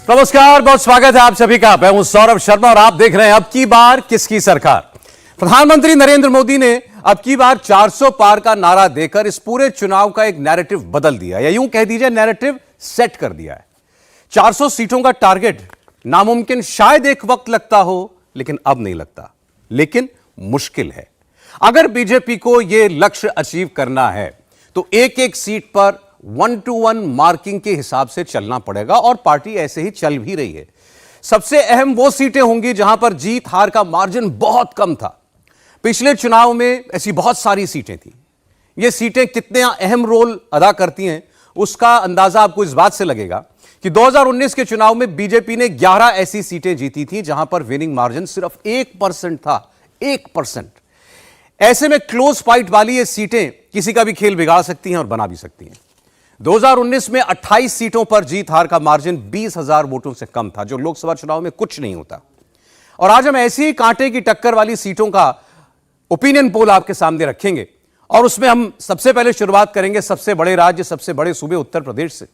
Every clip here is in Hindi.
नमस्कार, बहुत स्वागत है आप सभी का। मैं हूं सौरभ शर्मा और आप देख रहे हैं अब की बार किसकी सरकार। प्रधानमंत्री नरेंद्र मोदी ने अब की बार 400 पार का नारा देकर इस पूरे चुनाव का एक नैरेटिव बदल दिया, या यूं कह दीजिए नैरेटिव सेट कर दिया है। 400 सीटों का टारगेट नामुमकिन शायद एक वक्त लगता हो, लेकिन अब नहीं लगता, लेकिन मुश्किल है। अगर बीजेपी को यह लक्ष्य अचीव करना है तो एक एक सीट पर 1-to-1 मार्किंग के हिसाब से चलना पड़ेगा, और पार्टी ऐसे ही चल भी रही है। सबसे अहम वो सीटें होंगी जहां पर जीत हार का मार्जिन बहुत कम था। पिछले चुनाव में ऐसी बहुत सारी सीटें थी। ये सीटें कितने अहम रोल अदा करती हैं उसका अंदाजा आपको इस बात से लगेगा कि 2019 के चुनाव में बीजेपी ने 11 ऐसी सीटें जीती थी जहां पर विनिंग मार्जिन सिर्फ 1% था। 1%। ऐसे में क्लोज फाइट वाली ये सीटें किसी का भी खेल बिगाड़ सकती हैं और बना भी सकती हैं। 2019 में 28 सीटों पर जीत हार का मार्जिन 20,000 वोटों से कम था, जो लोकसभा चुनाव में कुछ नहीं होता। और आज हम ऐसी ही कांटे की टक्कर वाली सीटों का ओपिनियन पोल आपके सामने रखेंगे, और उसमें हम सबसे पहले शुरुआत करेंगे सबसे बड़े राज्य, सबसे बड़े सूबे उत्तर प्रदेश से,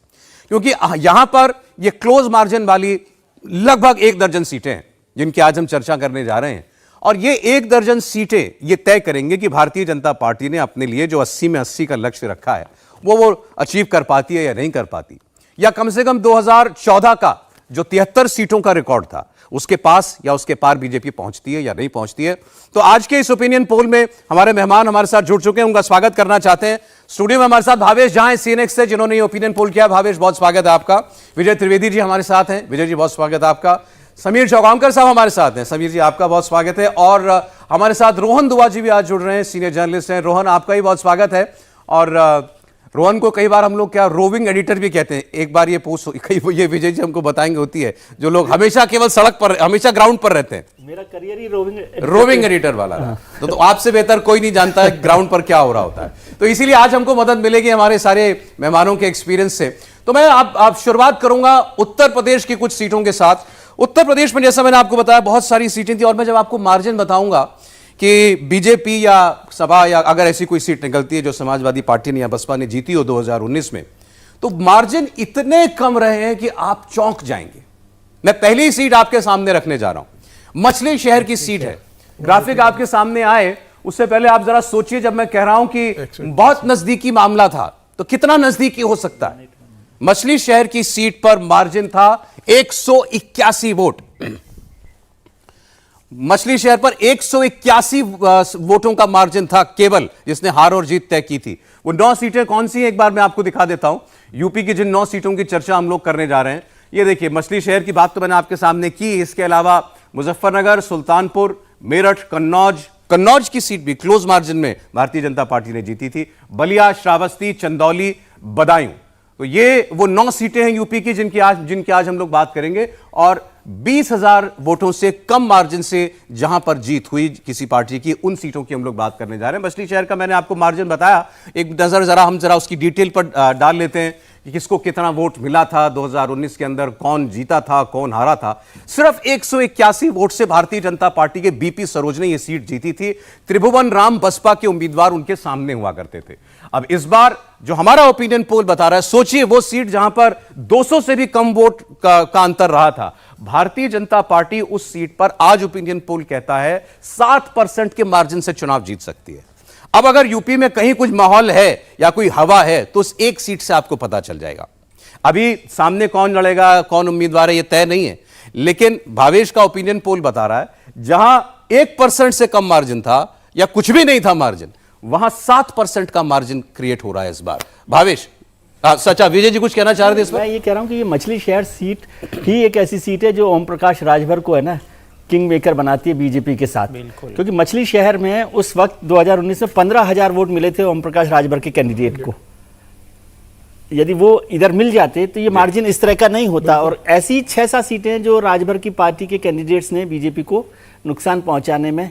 क्योंकि यहां पर यह क्लोज मार्जिन वाली लगभग 1 दर्जन सीटें हैं जिनकी आज हम चर्चा करने जा रहे हैं। और ये 1 दर्जन सीटें ये तय करेंगे कि भारतीय जनता पार्टी ने अपने लिए जो 80 में 80 का लक्ष्य रखा है वो अचीव कर पाती है या नहीं कर पाती, या कम से कम 2014 का जो 73 सीटों का रिकॉर्ड था उसके पास या उसके पार बीजेपी पहुंचती है या नहीं पहुंचती है। तो आज के इस ओपिनियन पोल में हमारे मेहमान हमारे साथ जुड़ चुके हैं, उनका स्वागत करना चाहते हैं। स्टूडियो में हमारे साथ भावेश झा हैं सीएनएक्स से, जिन्होंने ये ओपिनियन पोल किया। भावेश, बहुत स्वागत है आपका। विजय त्रिवेदी जी हमारे साथ हैं। विजय जी, बहुत स्वागत है आपका। समीर चौगांवकर साहब हमारे साथ हैं। समीर जी, आपका बहुत स्वागत है। और हमारे साथ रोहन दुआ जी भी आज जुड़ रहे हैं, सीनियर जर्नलिस्ट हैं। रोहन, आपका भी बहुत स्वागत है। और रोहन को कई बार हम लोग क्या रोविंग एडिटर भी कहते हैं। एक बार ये पोस्ट ये विजय जी हमको बताएंगे होती है, जो लोग हमेशा केवल सड़क पर, हमेशा ग्राउंड पर रहते हैं। मेरा करियर ही रोविंग एडिटर वाला है। तो आपसे बेहतर कोई नहीं जानता है ग्राउंड पर क्या हो रहा होता है। तो इसीलिए आज हमको मदद मिलेगी हमारे सारे मेहमानों के एक्सपीरियंस से। तो मैं आप शुरुआत करूंगा उत्तर प्रदेश की कुछ सीटों के साथ। उत्तर प्रदेश में जैसा मैंने आपको बताया बहुत सारी सीटें थी, और मैं जब आपको मार्जिन बताऊंगा कि बीजेपी या सपा या अगर ऐसी कोई सीट निकलती है जो समाजवादी पार्टी ने या बसपा ने जीती हो 2019 में, तो मार्जिन इतने कम रहे हैं कि आप चौंक जाएंगे। मैं पहली सीट आपके सामने रखने जा रहा हूं, मछली शहर की सीट है। ग्राफिक आपके सामने आए उससे पहले आप जरा सोचिए, जब मैं कह रहा हूं कि बहुत नजदीकी मामला था, तो कितना नजदीकी हो सकता है। मछली शहर की सीट पर मार्जिन था 181 वोट। मछली शहर पर 181 वोटों का मार्जिन था केवल, जिसने हार और जीत तय की थी। वो 9 सीटें कौन सी हैं, एक बार मैं आपको दिखा देता हूं। यूपी की जिन 9 सीटों की चर्चा हम लोग करने जा रहे हैं, ये देखिए, मछली शहर की बात तो मैंने आपके सामने की। इसके अलावा मुजफ्फरनगर, सुल्तानपुर, मेरठ, कन्नौज की सीट भी क्लोज मार्जिन में भारतीय जनता पार्टी ने जीती थी। बलिया, श्रावस्ती, चंदौली, बदायूं, तो ये वो 9 सीटें हैं यूपी की जिनकी आज हम लोग बात करेंगे। और 20,000 वोटों से कम मार्जिन से जहां पर जीत हुई किसी पार्टी की, उन सीटों की हम लोग बात करने जा रहे हैं। मछली शहर का मैंने आपको मार्जिन बताया, एक नजर हम जरा उसकी डिटेल पर डाल लेते हैं कि किसको कितना वोट मिला था 2019 के अंदर, कौन जीता था, कौन हारा था। सिर्फ 181 वोट से भारतीय जनता पार्टी के बीपी सरोज ने यह सीट जीती थी। त्रिभुवन राम बसपा के उम्मीदवार उनके सामने हुआ करते थे। अब इस बार जो हमारा ओपिनियन पोल बता रहा है, सोचिए वो सीट जहां पर 200 से भी कम वोट का अंतर रहा था, भारतीय जनता पार्टी उस सीट पर आज ओपिनियन पोल कहता है 7% के मार्जिन से चुनाव जीत सकती है। अब अगर यूपी में कहीं कुछ माहौल है या कोई हवा है तो उस एक सीट से आपको पता चल जाएगा। अभी सामने कौन लड़ेगा, कौन उम्मीदवार है, यह तय नहीं है, लेकिन भावेश का ओपिनियन पोल बता रहा है जहां 1% से कम मार्जिन था या कुछ भी नहीं था मार्जिन, वहां 7% का मार्जिन क्रिएट हो रहा है इस बार। भावेश, सच्चा विजय जी कुछ कहना चाह रहे थे इस पर? मैं ये कह रहा हूं कि ये मछली शहर सीट ही एक ऐसी सीट है जो ओम प्रकाश राजभर को है ना किंग मेकर बनाती है बीजेपी के साथ। क्योंकि मछली शहर में उस वक्त 2019 में 15,000 वोट मिले थे ओम प्रकाश राजभर के कैंडिडेट को। यदि वो इधर मिल जाते तो ये मार्जिन इस तरह का नहीं होता। और ऐसी 6-7 सीटें जो राजभर की पार्टी के कैंडिडेट्स ने बीजेपी को नुकसान पहुंचाने में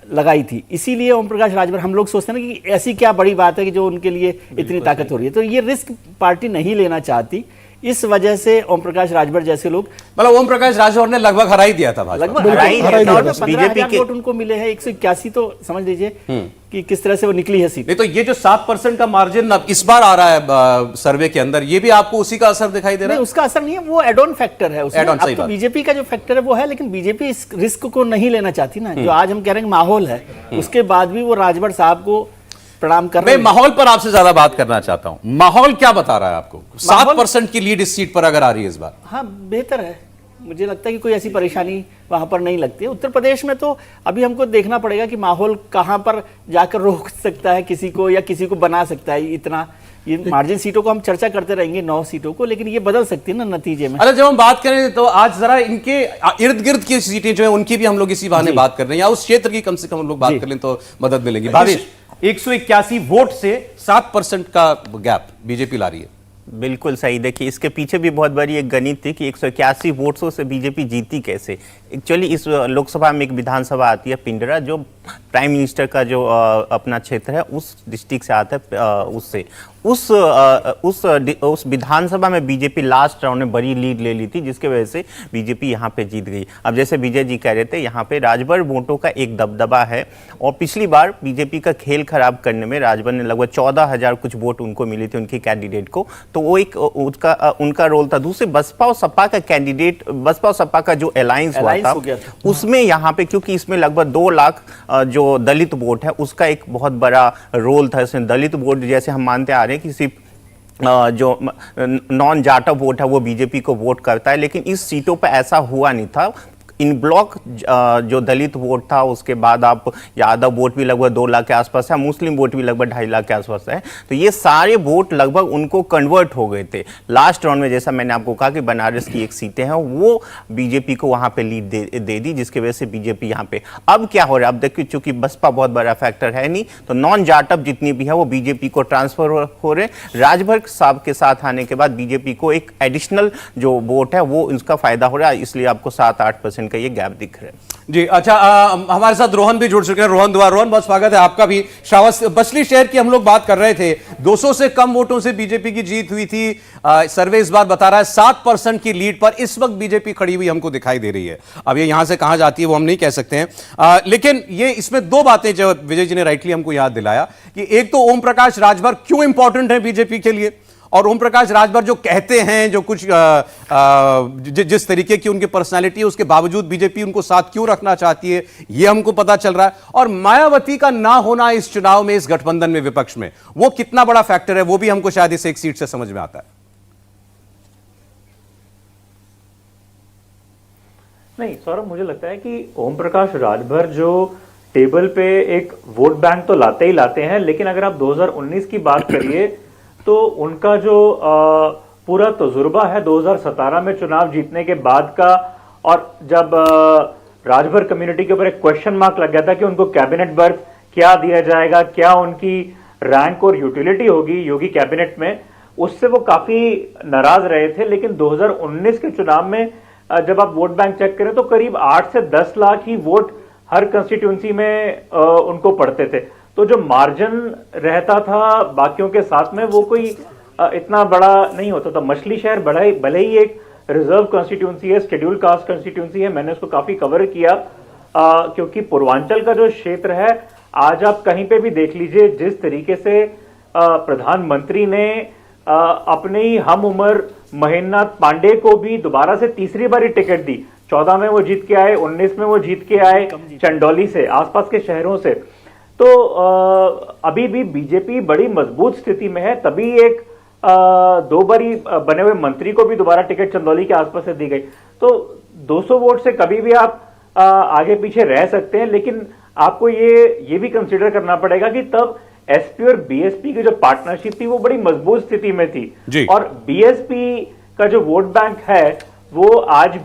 लगाई थी, इसीलिए ओम प्रकाश राजभर, हम लोग सोचते हैं ना कि ऐसी क्या बड़ी बात है कि जो उनके लिए इतनी ताकत हो रही है, तो ये रिस्क पार्टी नहीं लेना चाहती, इस वजह से ओम प्रकाश राजभर जैसे लोग, मतलब ओम प्रकाश राजभर ने लगभग हरा ही दिया था भाजपा। लगभग हरा ही हरा ही दिया दिया था। था। 15,000 वोट उनको मिले हैं, 181, तो समझ लीजिए कि किस तरह से वो निकली है सीट। नहीं तो ये जो 7% का मार्जिन अब इस बार आ रहा है सर्वे के अंदर, ये भी आपको उसी का असर दिखाई दे रहा नहीं, है? उसका असर नहीं है, वो एड ऑन फैक्टर है उसमें। Add on, अब सही तो बात। बीजेपी का जो फैक्टर है वो है, लेकिन बीजेपी इस रिस्क को नहीं लेना चाहती ना। जो आज हम कह रहे हैं माहौल है, उसके बाद भी वो राजभर साहब को प्रणाम कर रहे मैं हैं। माहौल पर आपसे ज्यादा बात करना चाहता हूं। माहौल क्या बता रहा है आपको? 7% की लीड इस सीट पर अगर आ रही है इस बार। हाँ, बेहतर है। मुझे लगता है कि कोई ऐसी परेशानी वहां पर नहीं लगती है। उत्तर प्रदेश में तो अभी हमको देखना पड़ेगा कि माहौल कहां पर जाकर रोक सकता है किसी को, या किसी को बना सकता है। इतना ये मार्जिन सीटों को हम चर्चा करते रहेंगे, 9 सीटों को, लेकिन ये बदल सकती है ना नतीजे में। अच्छा, जब हम बात करें तो आज जरा इनके इर्द गिर्द की सीटें जो है उनकी भी हम लोग इसी बहाने बात कर रहे हैं, या उस क्षेत्र की कम से कम हम लोग बात कर लें तो मदद मिलेगी। भावेश, 181 वोट से 7% का गैप बीजेपी ला रही है। बिल्कुल सही। देखिए, इसके पीछे भी बहुत बड़ी एक गणित थी कि 181 वोट्सों से बीजेपी जीती कैसे। एक्चुअली इस लोकसभा में एक विधानसभा आती है पिंडरा, जो प्राइम मिनिस्टर का जो अपना क्षेत्र है उस डिस्ट्रिक्ट से आता है। उससे उस विधानसभा में बीजेपी लास्ट राउंड में बड़ी लीड ले ली थी, जिसके वजह से बीजेपी यहाँ पे जीत गई। अब जैसे विजय जी कह रहे थे, यहाँ पे राजभर वोटों का एक दबदबा है, और पिछली बार बीजेपी का खेल खराब करने में राजभर ने लगभग 14,000 कुछ वोट उनको मिली थी उनकी कैंडिडेट को, तो वो एक उनका रोल था। दूसरे बसपा और सपा का कैंडिडेट, बसपा और सपा का जो अलायंस हुआ था, उसमें यहाँ पे क्योंकि इसमें लगभग 2 लाख जो दलित वोट है उसका एक बहुत बड़ा रोल था। इसमें दलित वोट जैसे हम मानते आ रहे हैं कि सिर्फ जो नॉन जाटा वोट है वो बीजेपी को वोट करता है, लेकिन इस सीटों पर ऐसा हुआ नहीं था। इन ब्लॉक जो दलित वोट था, उसके बाद आप यादव वोट भी लगभग 2 लाख के आसपास है, मुस्लिम वोट भी लगभग 2.5 लाख के आसपास है, तो ये सारे वोट लगभग उनको कन्वर्ट हो गए थे लास्ट राउंड में। जैसा मैंने आपको कहा कि बनारस की एक सीटें हैं वो बीजेपी को वहां पे लीड दे दी, जिसकी वजह से बीजेपी यहाँ पे। अब क्या हो रहा है, अब देखिए चूंकि बसपा बहुत बड़ा फैक्टर है नहीं, तो नॉन जाटअप जितनी भी है वो बीजेपी को ट्रांसफर हो रहे। राजभर साहब के साथ आने के बाद बीजेपी को एक एडिशनल जो वोट है वो इसका फायदा हो रहा है, इसलिए आपको 7-8% का ये गैप दिख रहा है। जी अच्छा, हमारे साथ रोहन भी जुड़ चुके हैं। रोहन दुआ, रोहन बहुत स्वागत है आपका भी। बछली शहर की हम लोग बात कर रहे थे, 200 से कम वोटों से बीजेपी की जीत हुई थी। सर्वे इस बार बता रहा है 7% की लीड पर इस वक्त बीजेपी खड़ी हुई हमको दिखाई दे रही है। अब ये यहां से कहां जाती है वो हम नहीं कह सकते हैं, लेकिन ये इसमें 2 बातें जो विजय जी ने राइटली हमको याद दिलाया कि एक तो ओम प्रकाश राजभर क्यों इंपॉर्टेंट है बीजेपी के लिए, और ओम प्रकाश राजभर जो कहते हैं, जो कुछ जिस तरीके की उनकी पर्सनालिटी है, उसके बावजूद बीजेपी उनको साथ क्यों रखना चाहती है, ये हमको पता चल रहा है। और मायावती का ना होना इस चुनाव में, इस गठबंधन में, विपक्ष में, वो कितना बड़ा फैक्टर है, वो भी हमको शायद इस एक सीट से समझ में आता है। नहीं सौरभ, मुझे लगता है कि ओम प्रकाश राजभर जो टेबल पे एक वोट बैंक तो लाते ही लाते हैं, लेकिन अगर आप 2019 की बात करिए तो उनका जो पूरा तजुर्बा है 2017 में चुनाव जीतने के बाद का, और जब राजभर कम्युनिटी के ऊपर एक क्वेश्चन मार्क लग गया था कि उनको कैबिनेट बर्थ क्या दिया जाएगा, क्या उनकी रैंक और यूटिलिटी होगी योगी कैबिनेट में, उससे वो काफी नाराज रहे थे। लेकिन 2019 के चुनाव में जब आप वोट बैंक चेक करें तो करीब 8 से 10 लाख ही वोट हर कंस्टिट्यूंसी में उनको पड़ते थे, तो जो मार्जिन रहता था बाकियों के साथ में वो कोई इतना बड़ा नहीं होता था। मछली शहर भले ही एक रिजर्व कॉन्स्टिट्यूंसी है, शेड्यूल कास्ट कॉन्स्टिट्यूंसी है, मैंने उसको काफी कवर किया, क्योंकि पूर्वांचल का जो क्षेत्र है, आज आप कहीं पे भी देख लीजिए जिस तरीके से प्रधानमंत्री ने अपने ही हम उम्र महेंद्रनाथ पांडे को भी दोबारा से तीसरी बार टिकट दी। 14 में वो जीत के आए, 19 में वो जीत के आए चंदौली से, आसपास के शहरों से। तो अभी भी बीजेपी बड़ी मजबूत स्थिति में है, तभी एक 2 बारी बने हुए मंत्री को भी दोबारा टिकट चंदौली के आसपास से दी गई। तो 200 वोट से कभी भी आप आगे पीछे रह सकते हैं, लेकिन आपको ये भी कंसीडर करना पड़ेगा कि तब एसपी और बीएसपी की जो पार्टनरशिप थी वो बड़ी मजबूत स्थिति में थी, और बीएसपी का जो वोट बैंक है वो आज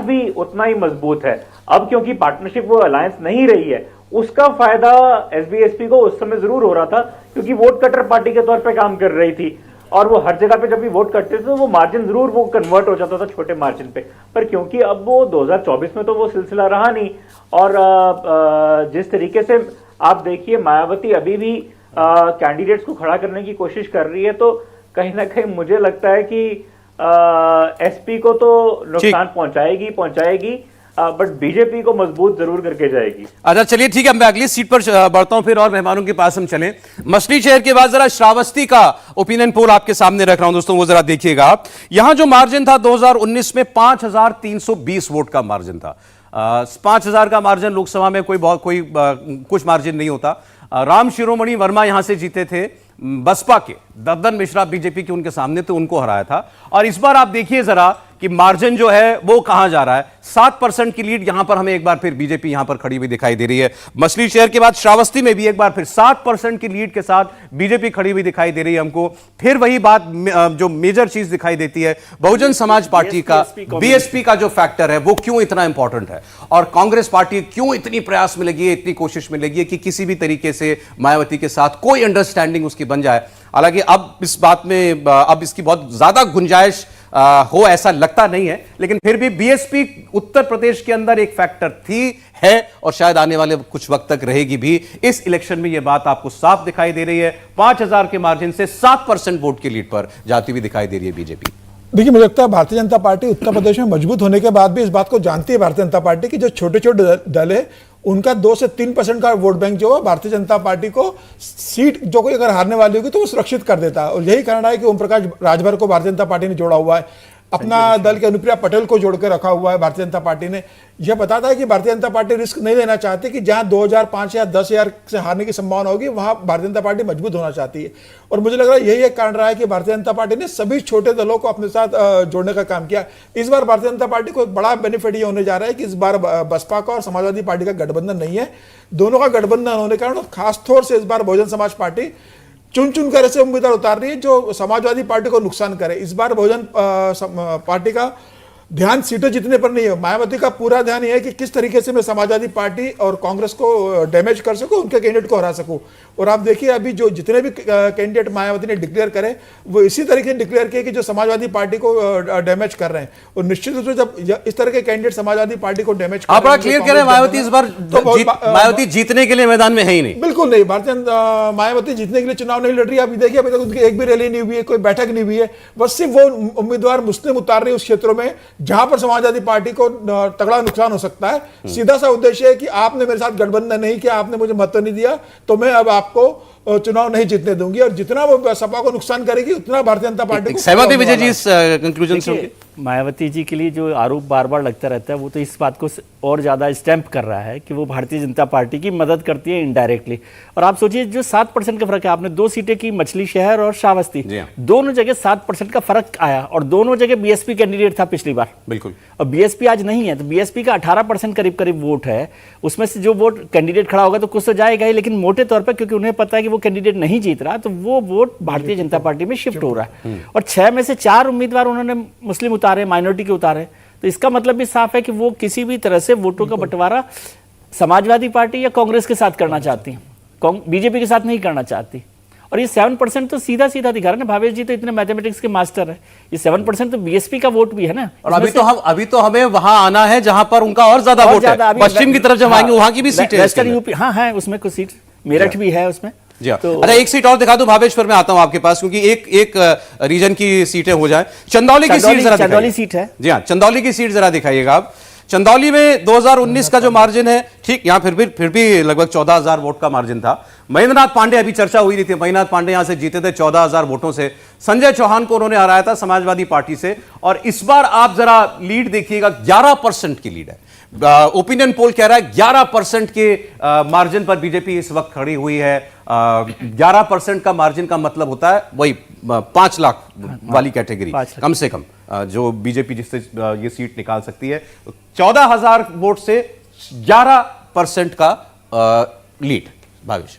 भी उतना ही मजबूत है। अब क्योंकि पार्टनरशिप वो अलायंस नहीं रही है, उसका फायदा एसबीएसपी को उस समय जरूर हो रहा था, क्योंकि वोट कटर पार्टी के तौर पे काम कर रही थी, और वो हर जगह पे जब भी वोट करते थे तो वो मार्जिन जरूर वो कन्वर्ट हो जाता था छोटे मार्जिन पे। पर क्योंकि अब वो 2024 में तो वो सिलसिला रहा नहीं, और जिस तरीके से आप देखिए मायावती अभी भी कैंडिडेट्स को खड़ा करने की कोशिश कर रही है, तो कहीं ना कहीं मुझे लगता है कि एसपी को तो नुकसान पहुंचाएगी, बट बीजेपी को मजबूत जरूर करके जाएगी। अच्छा चलिए ठीक है, मैं अगली सीट पर बढ़ता हूं फिर और मेहमानों के पास हम चलें। मछली शहर के बाद जरा श्रावस्ती का ओपिनियन पोल आपके सामने रख रहा हूं दोस्तों, वो जरा देखिएगा आप। यहां जो मार्जिन था 2019 में 5320 वोट का मार्जिन था। 5000 का मार्जिन लोकसभा में कुछ मार्जिन नहीं होता। राम शिरोमणि वर्मा यहां से जीते थे, बसपा के ददन मिश्रा बीजेपी के उनके सामने, तो उनको हराया था। और इस बार आप देखिए जरा कि मार्जिन जो है वो कहां जा रहा है। 7% की लीड यहां पर हमें एक बार फिर बीजेपी यहां पर खड़ी हुई दिखाई दे रही है। मछली शहर के बाद श्रावस्ती में भी एक बार फिर 7% की लीड के साथ बीजेपी खड़ी हुई दिखाई दे रही है हमको। फिर वही बात जो मेजर चीज दिखाई देती है, बहुजन समाज पार्टी का बीएसपी का जो फैक्टर है वो क्यों इतना इंपॉर्टेंट है, और कांग्रेस पार्टी क्यों इतनी प्रयास में लगी है, इतनी कोशिश में लगी है कि किसी भी तरीके से मायावती के साथ कोई अंडरस्टैंडिंग उसकी बन जाए। हालांकि अब इस बात में अब इसकी बहुत ज्यादा गुंजाइश हो ऐसा लगता नहीं है, लेकिन फिर भी बीएसपी उत्तर प्रदेश के अंदर एक फैक्टर थी, है, और शायद आने वाले कुछ वक्त तक रहेगी भी। इस इलेक्शन में यह बात आपको साफ दिखाई दे रही है। 5000 के मार्जिन से 7% वोट की लीड पर जाती हुई दिखाई दे रही है बीजेपी। देखिए, मुझे लगता है भारतीय जनता पार्टी उत्तर प्रदेश में मजबूत होने के बाद भी इस बात को जानती है भारतीय जनता पार्टी की जो छोटे छोटे दल है उनका 2 से 3% का वोट बैंक जो है भारतीय जनता पार्टी को सीट जो कोई अगर हारने वाली होगी तो वो सुरक्षित कर देता है। और यही कारण है कि ओम प्रकाश राजभर को भारतीय जनता पार्टी ने जोड़ा हुआ है, अपना दल के अनुप्रिया पटेल को जोड़कर रखा हुआ है भारतीय जनता पार्टी ने। यह बताता है कि भारतीय जनता पार्टी रिस्क नहीं लेना चाहती कि जहां 2005 या 10,000 से हारने की संभावना होगी वहां भारतीय जनता पार्टी मजबूत होना चाहती है। और मुझे लग रहा है यही एक कारण रहा है कि भारतीय जनता पार्टी ने सभी छोटे दलों को अपने साथ जोड़ने का काम किया। इस बार भारतीय जनता पार्टी को एक बड़ा बेनिफिट ये होने जा रहा है कि इस बार बसपा का और समाजवादी पार्टी का गठबंधन नहीं है। दोनों का गठबंधन होने के कारण खासतौर से इस बार बहुजन समाज पार्टी चुन कर ऐसे उम्मीदवार उतार रही है जो समाजवादी पार्टी को नुकसान करे। इस बार बहुजन पार्टी का ध्यान सीटें जीतने पर नहीं है, मायावती का पूरा ध्यान यह है कि किस तरीके से मैं समाजवादी पार्टी और कांग्रेस को डैमेज कर सकूं, उनके कैंडिडेट को हरा सकूं। और आप देखिए अभी जो जितने भी कैंडिडेट मायावती ने डिक्लेयर करे वो इसी तरीके से डिक्लेयर किए कि जो समाजवादी पार्टी को डैमेज कर रहे हैं। और निश्चित रूप से जब इस तरह के कैंडिडेट समाजवादी पार्टी को डैमेज आप बड़ा क्लियर करें, मायावती इस बार मायावती जीतने के लिए मैदान में है ही नहीं। बिल्कुल नहीं, भारतीय मायावती जीतने के लिए चुनाव नहीं लड़ रही। अभी देखिए अभी तक उनकी एक भी रैली नहीं हुई है, कोई बैठक नहीं हुई है, बस सिर्फ वो उम्मीदवार मुस्लिम उतार रही है उस क्षेत्रों में जहां पर समाजवादी पार्टी को तगड़ा नुकसान हो सकता है। सीधा सा उद्देश्य है कि आपने मेरे साथ गठबंधन नहीं किया, आपने मुझे मत नहीं दिया, तो मैं अब आपको चुनाव नहीं जीतने दूंगी। और जितना वो सपा को नुकसान करेगी उतना भारतीय जनता पार्टी को। सहमत है विजय जी इस कंक्लूजन से? मायावती जी के लिए जो आरोप बार बार लगता रहता है वो तो इस बात को और ज़्यादा स्टैंप कर रहा है कि वो भारतीय जनता पार्टी की मदद करती है इनडायरेक्टली। और आप सोचिए जो 7% का फर्क है, आपने 2 सीटें की, मछली शहर और श्रावस्ती, दोनों जगह 7% का फर्क आया और दोनों जगह बीएसपी कैंडिडेट था पिछली बार। बिल्कुल। और बीएसपी आज नहीं है, तो बीएसपी का 18% करीब वोट है। उसमें से जो वोट कैंडिडेट खड़ा होगा तो कुछ तो जाएगा ही, लेकिन मोटे तौर पर क्योंकि उन्हें पता है कि वो कैंडिडेट नहीं जीत रहा तो वो वोट भारतीय जनता पार्टी में शिफ्ट हो रहा है। और 6 में से 4 उम्मीदवार उन्होंने मुस्लिम उतारे, माइनॉरिटी के उतारे, तो इसका मतलब भी साफ है कि वो किसी भी तरह से वोटों का बंटवारा समाजवादी पार्टी या कांग्रेस के साथ करना चाहती है, बीजेपी के साथ नहीं करना चाहती। और ये 7% तो सीधा सीधा दिखा रहा है ना, भावेश जी तो इतने मैथमेटिक्स के मास्टर है, ये 7% तो बीएसपी का वोट भी है ना। और अभी तो हमें वहां आना है जहां पर उनका और ज्यादा वोट है। पश्चिम की तरफ जब आएंगे वहां की भी सीटें, वेस्टर्न यूपी, हाँ है उसमें कुछ सीट, मेरठ भी है उसमें। तो अच्छा एक सीट और दिखा दो भावेश, फिर मैं आता हूं आपके पास, क्योंकि एक रीजन की सीटें हो जाए। चंदौली की सीट जरा, चंदौली सीट है जी हाँ, चंदौली की सीट जरा दिखाइएगा आप। चंदौली में 2019 का जो मार्जिन है, ठीक यहां फिर भी लगभग 14,000 वोट का मार्जिन था। महेंद्रनाथ पांडे, अभी चर्चा हुई रही थी, महेंद्रनाथ पांडे यहां से जीते थे 14,000 वोटों से। संजय चौहान को उन्होंने हराया था समाजवादी पार्टी से। और इस बार आप जरा लीड देखिएगा, 11% की लीड है। ओपिनियन पोल कह रहा है 11% के मार्जिन पर बीजेपी इस वक्त खड़ी हुई है। 11% का मार्जिन का मतलब होता है वही 5 लाख वाली कैटेगरी कम से कम, जो बीजेपी जिससे ये सीट निकाल सकती है। 14,000 वोट से 11% का लीड। भावेश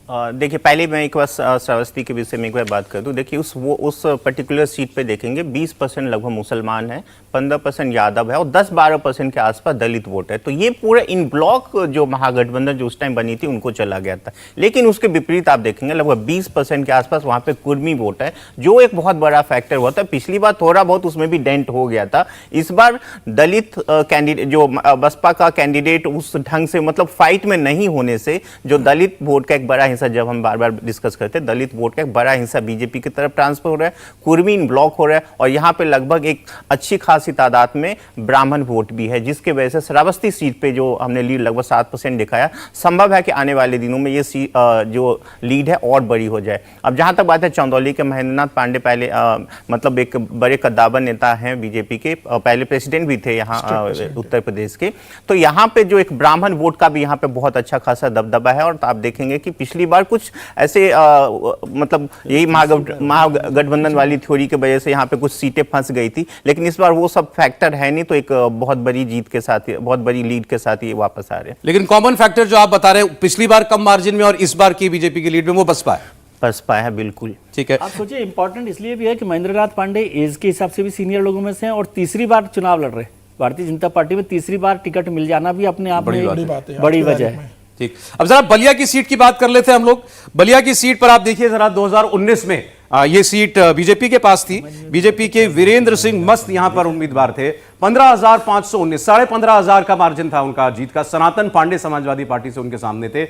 देखिए, पहले मैं एक बार श्रावस्ती के विषय में एक बार बात कर दूं। देखिए उस पर्टिकुलर सीट पे देखेंगे 20% लगभग मुसलमान है, 15% यादव है और 10-12% के आसपास दलित वोट है। तो ये पूरा इन ब्लॉक जो महागठबंधन जो उस टाइम बनी थी उनको चला गया था। लेकिन उसके विपरीत आप देखेंगे लगभग 20% के आसपास वहां पे कुर्मी वोट है, जो एक बहुत बड़ा फैक्टर हुआ था। पिछली बार थोड़ा बहुत उसमें भी डेंट हो गया था। इस बार दलित कैंडिडेट जो बसपा का कैंडिडेट उस ढंग से मतलब फाइट में नहीं होने से जो दलित वोट का एक बड़ा हिस्सा, जब हम बार बार डिस्कस करते हैं, दलित वोट का एक बड़ा हिस्सा बीजेपी की तरफ ट्रांसफर हो रहा है, कुर्मीन ब्लॉक हो रहा है, और यहाँ पे लगभग एक अच्छी खासी तादाद में ब्राह्मण वोट भी है, जिसके वजह से श्रावस्ती सीट पे जो हमने लीड लगभग 7% दिखाया, संभव है कि आने वाले दिनों में ये जो लीड है और बड़ी हो जाए। अब जहां तक बात है चंदौली के, महेंद्रनाथ पांडे पहले मतलब एक बड़े कद्दावर नेता हैं बीजेपी के, पहले प्रेसिडेंट भी थे यहाँ उत्तर प्रदेश के, तो यहाँ पे जो एक ब्राह्मण वोट का भी यहाँ पे बहुत अच्छा खासा दबदबा है। और आप देखेंगे कि पिछली बार कुछ ऐसे मतलब यही महागठबंधन वाली थ्योरी की वजह से यहाँ पे कुछ सीटें फंस गई थी, लेकिन इस बार वो सब फैक्टर है नहीं, तो एक बहुत बड़ी जीत के साथ, बहुत बड़ी लीड के साथ ये वापस आ रहे हैं। लेकिन कॉमन फैक्टर जो आप बता रहे हैं, पिछली बार कम मार्जिन में और इस बार की बीजेपी की लीड में वो बसपा है। बिल्कुल ठीक है। आप सोचिए, इंपॉर्टेंट इसलिए भी है कि महेंद्रनाथ पांडे एज के हिसाब से भी सीनियर लोगों में से हैं और तीसरी बार चुनाव लड़ रहे हैं। भारतीय जनता पार्टी में तीसरी बार टिकट मिल जाना भी अपने आप में बड़ी वजह है। ठीक, अब जरा बलिया की सीट की बात कर लेते हैं हम लोग। बलिया की सीट पर आप देखिए जरा, 2019 में ये सीट बीजेपी के पास थी। बीजेपी के वीरेंद्र सिंह मस्त यहां पर उम्मीदवार थे। 15,519, 15,500 का मार्जिन था उनका जीत का। सनातन पांडे समाजवादी पार्टी से उनके सामने थे।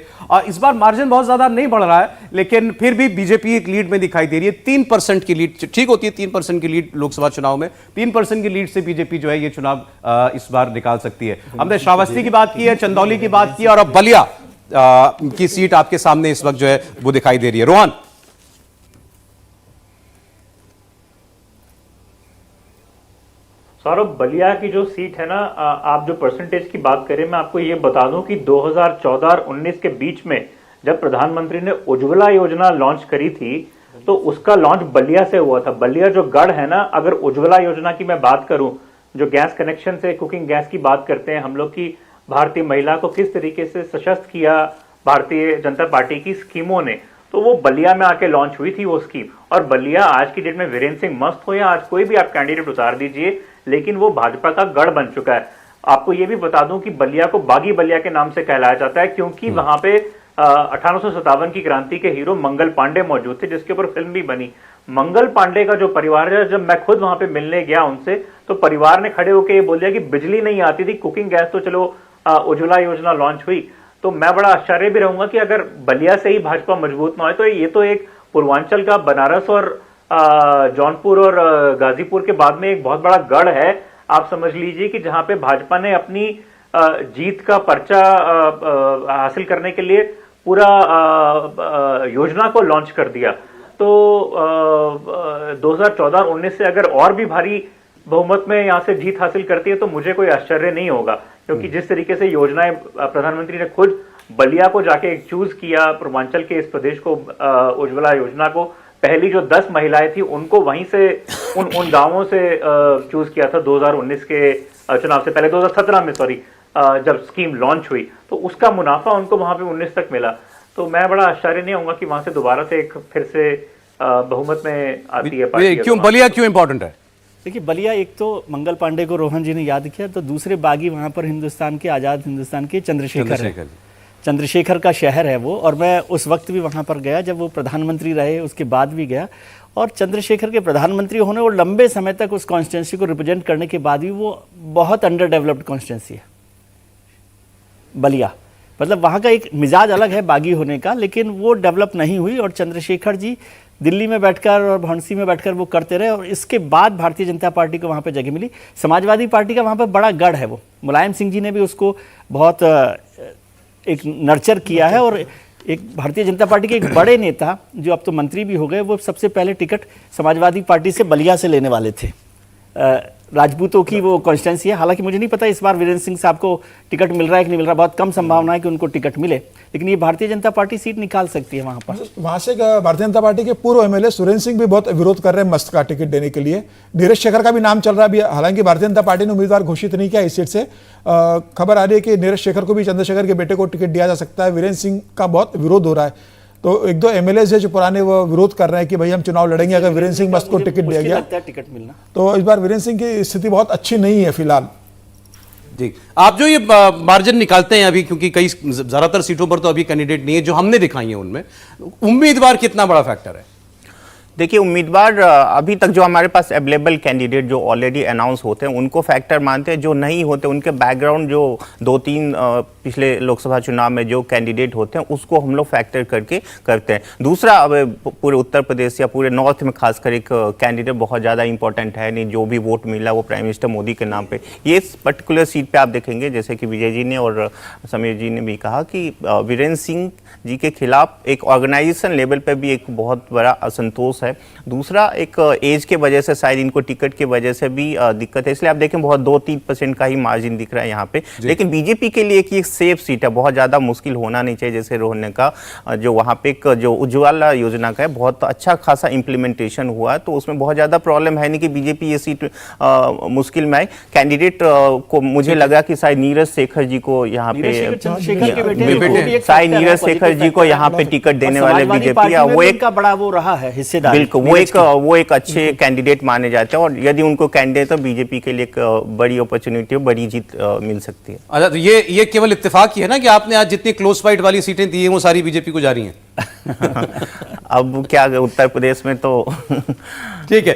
इस बार मार्जिन बहुत ज्यादा नहीं बढ़ रहा है, लेकिन फिर भी बीजेपी एक लीड में दिखाई दे रही है। 3% की लीड ठीक होती है, 3% की लीड लोकसभा चुनाव में, 3% की लीड से बीजेपी जो है ये चुनाव इस बार निकाल सकती है। हमने श्रावस्ती की बात की है, चंदौली की बात की है, और अब बलिया की सीट आपके सामने इस वक्त जो है वो दिखाई दे रही है। रोहन, सौरभ, बलिया की जो सीट है ना, आप जो परसेंटेज की बात करें, मैं आपको ये बता दूं कि 2014 और 19 के बीच में जब प्रधानमंत्री ने उज्ज्वला योजना लॉन्च करी थी, तो उसका लॉन्च बलिया से हुआ था। बलिया जो गढ़ है ना, अगर उज्ज्वला योजना की मैं बात करूं, जो गैस कनेक्शन से कुकिंग गैस की बात करते हैं हम लोग, की भारतीय महिला को किस तरीके से सशक्त किया भारतीय जनता पार्टी की स्कीमों ने, तो वो बलिया में आके लॉन्च हुई थी वो स्कीम। और बलिया आज की डेट में वीरेंद्र सिंह मस्त हो या आज कोई भी आप कैंडिडेट उतार दीजिए, लेकिन वो भाजपा का गढ़ बन चुका है। आपको ये भी बता दूं कि बलिया को बागी बलिया के नाम से कहलाया जाता है, क्योंकि वहां पे 1857 की क्रांति के हीरो मंगल पांडे मौजूद थे, जिसके ऊपर फिल्म भी बनी। मंगल पांडे का जो परिवार है, जब मैं खुद वहां पे मिलने गया उनसे, तो परिवार ने खड़े होकर ये बोल दिया कि बिजली नहीं आती थी, कुकिंग गैस तो चलो उज्ज्वला योजना लॉन्च हुई। तो मैं बड़ा आश्चर्य भी रहूंगा कि अगर बलिया से ही भाजपा मजबूत ना हो, तो ये तो एक पूर्वांचल का बनारस और जौनपुर और गाजीपुर के बाद में एक बहुत बड़ा गढ़ है। आप समझ लीजिए कि जहां पे भाजपा ने अपनी जीत का पर्चा हासिल करने के लिए पूरा योजना को लॉन्च कर दिया। तो 2014 और 19 से अगर और भी भारी बहुमत में यहां से जीत हासिल करती है, तो मुझे कोई आश्चर्य नहीं होगा, क्योंकि जिस तरीके से योजनाएं प्रधानमंत्री ने खुद बलिया को जाके चूज किया, पूर्वांचल के इस प्रदेश को, उज्ज्वला योजना को, पहली जो 10 महिलाएं थी उनको वहीं से उन गांवों से चूज किया था 2019 के चुनाव से पहले, 2017 में सॉरी, जब स्कीम लॉन्च हुई, तो उसका मुनाफा उनको वहां पे 19 तक मिला। तो मैं बड़ा आश्चर्य नहीं होऊंगा कि वहां से दोबारा से एक फिर से बहुमत में आती है पार्टी। क्यों बलिया क्यों इंपॉर्टेंट है? देखिए, बलिया एक तो मंगल पांडे को रोहन जी ने याद किया, तो दूसरे बागी वहां पर हिंदुस्तान के, आजाद हिंदुस्तान के चंद्रशेखर का शहर है वो। और मैं उस वक्त भी वहां पर गया जब वो प्रधानमंत्री रहे, उसके बाद भी गया। और चंद्रशेखर के प्रधानमंत्री होने और लंबे समय तक उस कॉन्स्टिट्यूंसी को रिप्रेजेंट करने के बाद भी वो बहुत अंडर डेवलप्ड कॉन्स्टिट्यूंसी है बलिया। मतलब वहाँ का एक मिजाज अलग है बागी होने का, लेकिन वो डेवलप नहीं हुई। और चंद्रशेखर जी दिल्ली में बैठकर और भौंसी में बैठकर वो करते रहे, और इसके बाद भारतीय जनता पार्टी को वहाँ पे जगह मिली। समाजवादी पार्टी का वहाँ पर बड़ा गढ़ है वो। मुलायम सिंह जी ने भी उसको बहुत एक नर्चर किया है। और एक भारतीय जनता पार्टी के एक बड़े नेता जो अब तो मंत्री भी हो गए, वो सबसे पहले टिकट समाजवादी पार्टी से बलिया से लेने वाले थे। राजपूतों की वो कॉन्स्टिट्यूंसी है। हालांकि मुझे नहीं पता इस बार वीरेंद्र सिंह साहब को टिकट मिल रहा है कि नहीं मिल रहा, बहुत कम संभावना है कि उनको टिकट मिले, लेकिन ये भारतीय जनता पार्टी सीट निकाल सकती है वहां पर। वहां से भारतीय जनता पार्टी के पूर्व एमएलए सुरेंद्र सिंह भी बहुत विरोध कर रहे हैं मस्त का टिकट देने के लिए। नीरज शेखर का भी नाम चल रहा है, हालांकि भारतीय जनता पार्टी ने उम्मीदवार घोषित नहीं किया इस सीट से। खबर आ रही है कि नीरज शेखर को भी चंद्रशेखर के बेटे को टिकट दिया जा सकता है। वीरेंद्र सिंह का बहुत विरोध हो रहा है, तो एक दो एमएलए है जो पुराने वो विरोध कर रहे हैं कि भाई हम चुनाव लड़ेंगे अगर वीरेंद्र सिंह मस्त को टिकट दिया गया, टिकट मिलना। तो इस बार वीरेंद्र सिंह की स्थिति बहुत अच्छी नहीं है फिलहाल। जी, आप जो ये मार्जिन निकालते हैं अभी, क्योंकि कई ज्यादातर सीटों पर तो अभी कैंडिडेट नहीं है जो हमने दिखाई है, उनमें उम्मीदवार कितना बड़ा फैक्टर है? देखिए उम्मीदवार अभी तक जो हमारे पास अवेलेबल कैंडिडेट जो ऑलरेडी अनाउंस होते हैं उनको फैक्टर मानते हैं, जो नहीं होते उनके बैकग्राउंड जो 2-3 पिछले लोकसभा चुनाव में जो कैंडिडेट होते हैं उसको हम लोग फैक्टर करके करते हैं। दूसरा, अब पूरे उत्तर प्रदेश या पूरे नॉर्थ में खासकर एक कैंडिडेट बहुत ज़्यादा इंपॉर्टेंट है नहीं, जो भी वोट मिला वो प्राइम मिनिस्टर मोदी के नाम पे। ये इस पर्टिकुलर सीट पे आप देखेंगे जैसे कि विजय जी ने और समीर जी ने भी कहा कि वीरेंद्र सिंह जी के खिलाफ एक ऑर्गेनाइजेशन लेवल पे भी एक बहुत बड़ा असंतोष है। दूसरा, एक एज के वजह से शायद इनको टिकट की वजह से भी दिक्कत है, इसलिए आप देखें बहुत 2-3% का ही मार्जिन दिख रहा है यहाँ पे। लेकिन बीजेपी के लिए एक सेफ सीट है, बहुत ज़्यादा मुश्किल होना नहीं चाहिए। जैसे रोहने का जो वहाँ पे एक जो उज्ज्वला योजना का है बहुत अच्छा खासा इम्प्लीमेंटेशन हुआ है, तो उसमें बहुत ज़्यादा प्रॉब्लम है नहीं कि बीजेपी ये सीट मुश्किल में आए। कैंडिडेट को मुझे लगा कि शायद नीरज शेखर जी को यहाँ पे शायद नीरज शेखर जी को यहाँ पे टिकट देने वाले बीजेपी, वो एक बड़ा वो रहा है हिस्सेदार, बिल्कुल वो एक अच्छे कैंडिडेट माने जाते हैं और यदि उनको कैंडिडेट तो बीजेपी के लिए एक बड़ी अपॉर्चुनिटी, बड़ी जीत मिल सकती है। अच्छा, तो ये केवल इत्तेफाक ही है ना कि आपने आज जितनी क्लोज फाइट वाली सीटें दी हैं वो सारी बीजेपी को जा रही हैं? अब क्या उत्तर प्रदेश में तो ठीक है।